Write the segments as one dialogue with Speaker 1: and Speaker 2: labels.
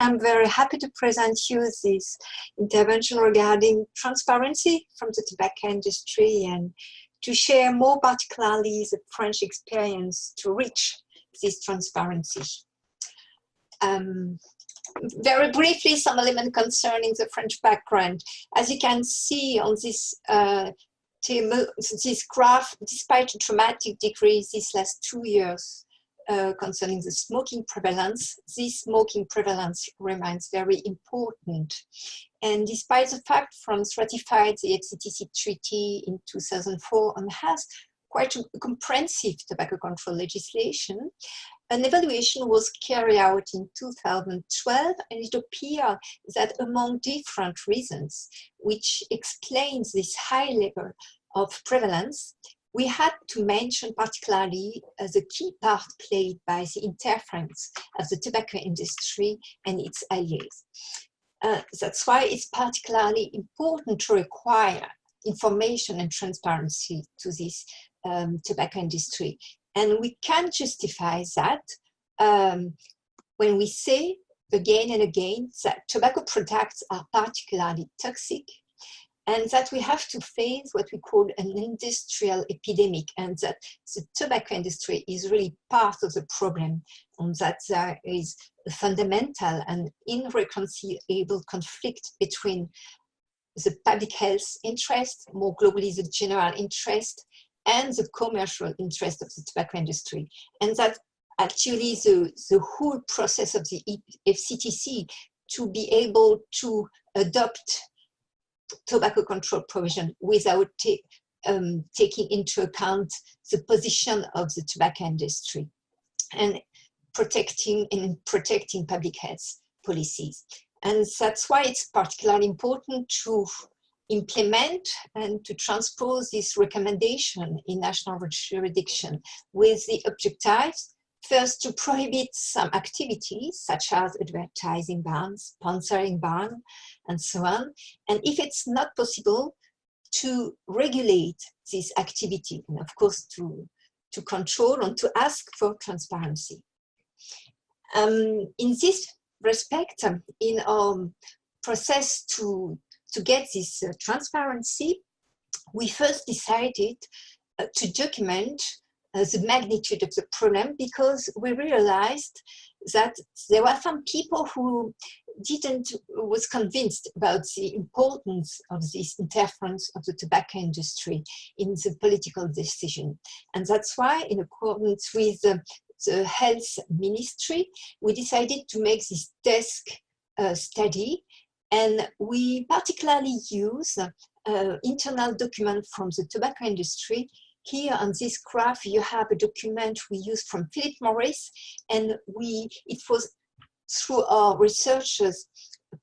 Speaker 1: I'm very happy to present you this intervention regarding transparency from the tobacco industry and to share more particularly the French experience to reach this transparency. Very briefly, some element concerning the French background. As you can see on this this graph, despite a dramatic decrease these last 2 years concerning the smoking prevalence, this smoking prevalence remains very important. And despite the fact France ratified the FCTC treaty in 2004 and has quite a comprehensive tobacco control legislation, an evaluation was carried out in 2012, and it appeared that among different reasons, which explains this high level of prevalence, we had to mention particularly the key part played by the interference of the tobacco industry and its allies. That's why it's particularly important to require information and transparency to this tobacco industry. And we can justify that when we say again and again that tobacco products are particularly toxic and that we have to face what we call an industrial epidemic, and that the tobacco industry is really part of the problem, and that there is a fundamental and irreconcilable conflict between the public health interest, more globally the general interest, and the commercial interest of the tobacco industry. And that actually the whole process of the FCTC to be able to adopt tobacco control provision without taking into account the position of the tobacco industry and protecting public health policies. And that's why it's particularly important to implement and to transpose this recommendation in national jurisdiction with the objectives, first, to prohibit some activities such as advertising bans, sponsoring ban, and so on. And if it's not possible, to regulate this activity, and of course to control and to ask for transparency. In this respect, in our process to get this transparency, we first decided to document the magnitude of the problem, because we realized that there were some people who was convinced about the importance of this interference of the tobacco industry in the political decision. And that's why, in accordance with the health ministry, we decided to make this desk study, and we particularly use internal documents from the tobacco industry. Here on this graph, you have a document we used from Philip Morris, and it was through our researchers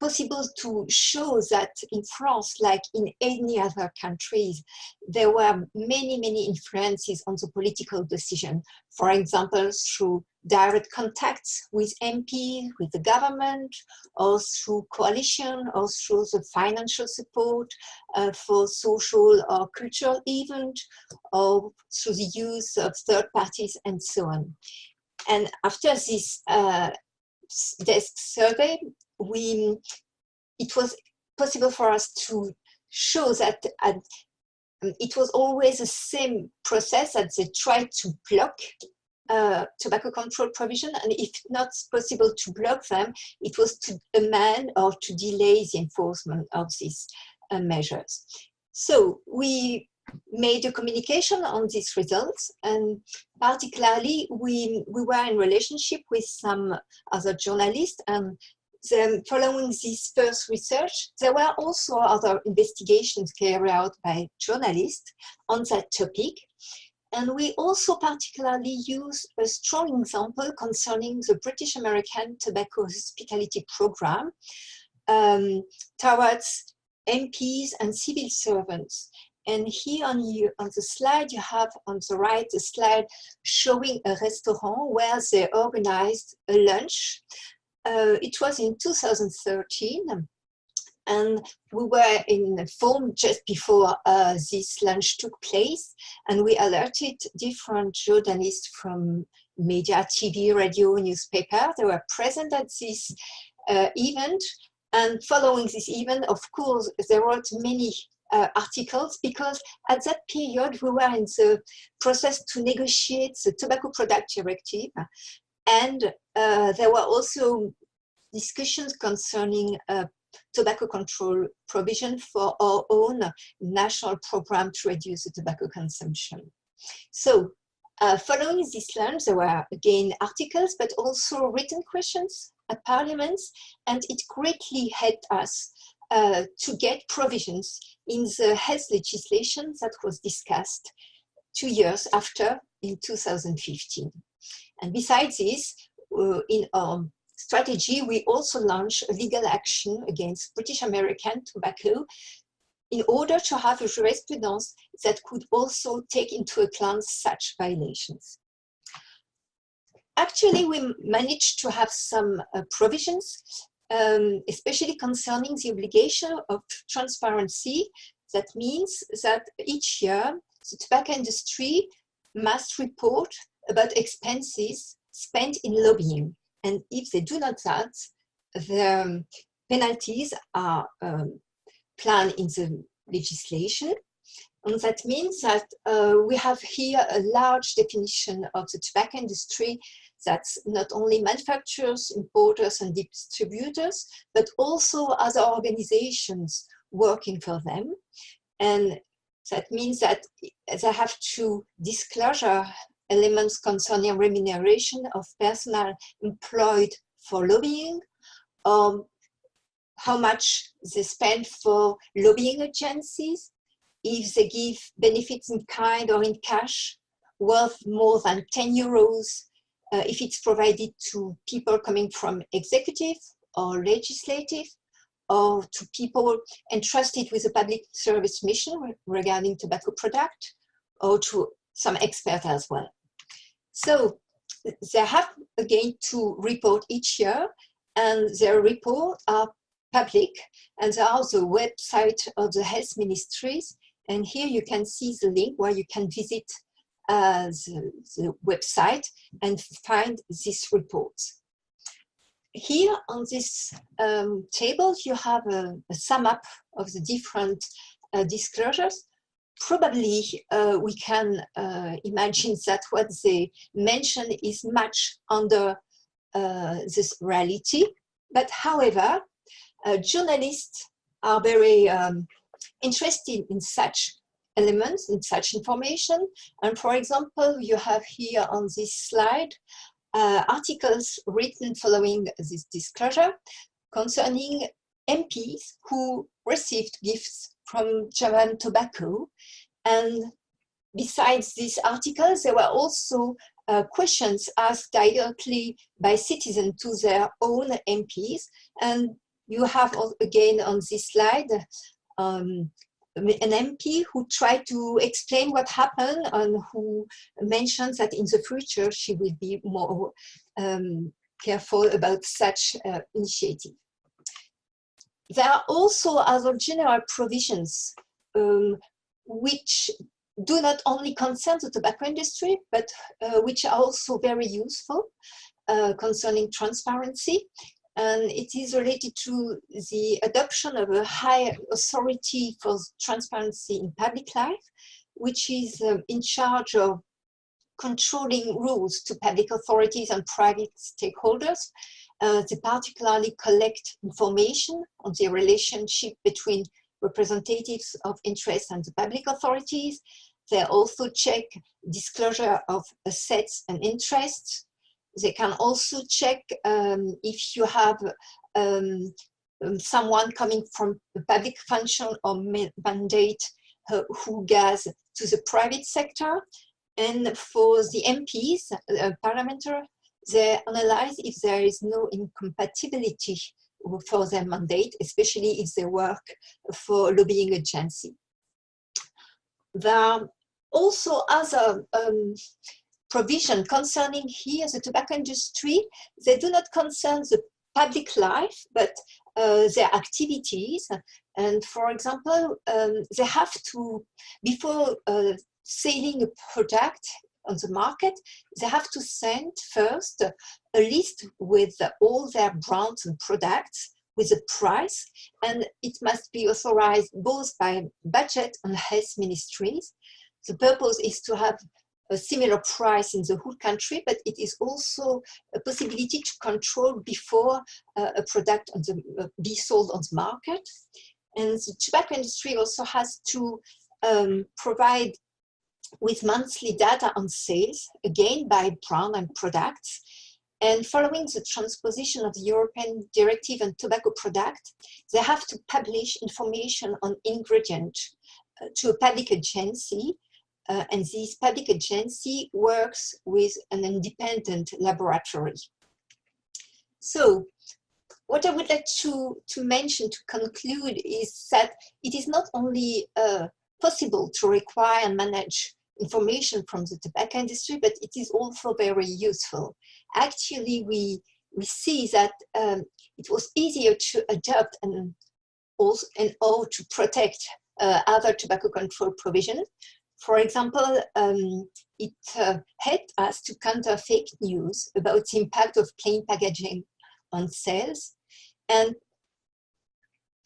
Speaker 1: possible to show that in France, like in any other countries, there were many influences on the political decision. For example, through direct contacts with MP, with the government, or through coalition, or through the financial support for social or cultural event, or through the use of third parties, and so on. And after this desk survey, it was possible for us to show that it was always the same process, that they tried to block tobacco control provision, and if not possible to block them, it was to amend or to delay the enforcement of these measures. So we made a communication on these results, and particularly we were in relationship with some other journalists, and then following this first research, there were also other investigations carried out by journalists on that topic. And we also particularly use a strong example concerning the British American Tobacco Hospitality Program towards MPs and civil servants. And here on the slide, you have on the right a slide showing a restaurant where they organized a lunch. It was in 2013, and we were informed just before this lunch took place, and we alerted different journalists from media, TV, radio, newspaper. They were present at this event. And following this event, of course, there were many articles, because at that period we were in the process to negotiate the Tobacco Product Directive, and there were also discussions concerning tobacco control provision for our own national program to reduce the tobacco consumption. So following this launch, there were again articles, but also written questions at parliaments, and it greatly helped us to get provisions in the health legislation that was discussed 2 years after, in 2015. And besides this, in our strategy, we also launched a legal action against British American tobacco in order to have a jurisprudence that could also take into account such violations. Actually, we managed to have some provisions, especially concerning the obligation of transparency. That means that each year, the tobacco industry must report about expenses spent in lobbying. And if they do not that, the penalties are planned in the legislation. And that means that we have here a large definition of the tobacco industry. That's not only manufacturers, importers, and distributors, but also other organizations working for them. And that means that they have to disclose elements concerning remuneration of personnel employed for lobbying, how much they spend for lobbying agencies, if they give benefits in kind or in cash worth more than 10 euros, if it's provided to people coming from executive or legislative, or to people entrusted with a public service mission regarding tobacco product, or to some experts as well. So they have again to report each year, and their reports are public, and there are the website of the health ministries. And here you can see the link where you can visit the website and find these reports. Here on this table, you have a sum up of the different disclosures. Probably we can imagine that what they mention is much under this reality. But however, journalists are very interested in such elements, in such information. And for example, you have here on this slide articles written following this disclosure concerning MPs who received gifts from German tobacco. And besides these articles, there were also questions asked directly by citizens to their own MPs. And you have again on this slide an MP who tried to explain what happened and who mentions that in the future she will be more careful about such initiative. There are also other general provisions which do not only concern the tobacco industry, but which are also very useful concerning transparency. And it is related to the adoption of a high authority for transparency in public life, which is in charge of controlling rules to public authorities and private stakeholders. They particularly collect information on the relationship between representatives of interest and the public authorities. They also check disclosure of assets and interests. They can also check if you have someone coming from a public function or mandate who goes to the private sector. And for the MPs, parliamentary, they analyze if there is no incompatibility for their mandate, especially if they work for a lobbying agency. There are also other provision concerning here the tobacco industry. They do not concern the public life, but their activities. And for example, they have to, before selling a product on the market, they have to send first a list with all their brands and products with a price, and it must be authorized both by budget and health ministries. The purpose is to have a similar price in the whole country, but it is also a possibility to control before a product be sold on the market. And the tobacco industry also has to provide with monthly data on sales, again by brand and products. And following the transposition of the European Directive on Tobacco Products, they have to publish information on ingredient to a public agency. And this public agency works with an independent laboratory. So what I would like to mention to conclude is that it is not only possible to require and manage information from the tobacco industry, but it is also very useful. Actually, we see that it was easier to adopt and or to protect other tobacco control provisions. For example, it helped us to counter fake news about the impact of plain packaging on sales. And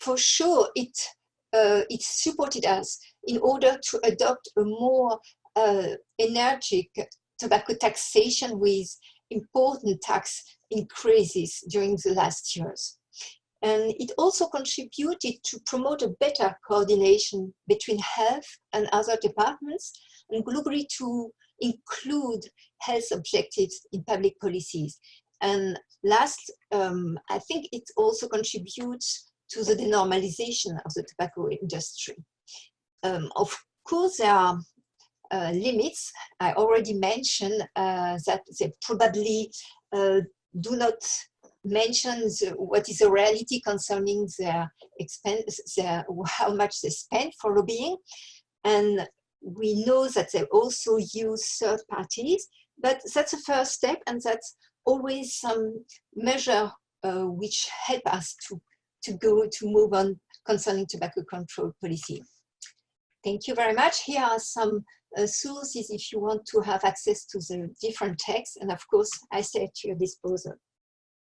Speaker 1: for sure, it supported us in order to adopt a more energetic tobacco taxation with important tax increases during the last years. And it also contributed to promote a better coordination between health and other departments, and globally to include health objectives in public policies. And last, I think it also contributes to the denormalization of the tobacco industry. Of course, there are limits. I already mentioned that they probably do not mention what is the reality concerning their expense, how much they spend for lobbying. And we know that they also use third parties, but that's a first step, and that's always some measure which help us to move on concerning tobacco control policy. Thank you very much. Here are some sources if you want to have access to the different texts, and of course I stay at your disposal.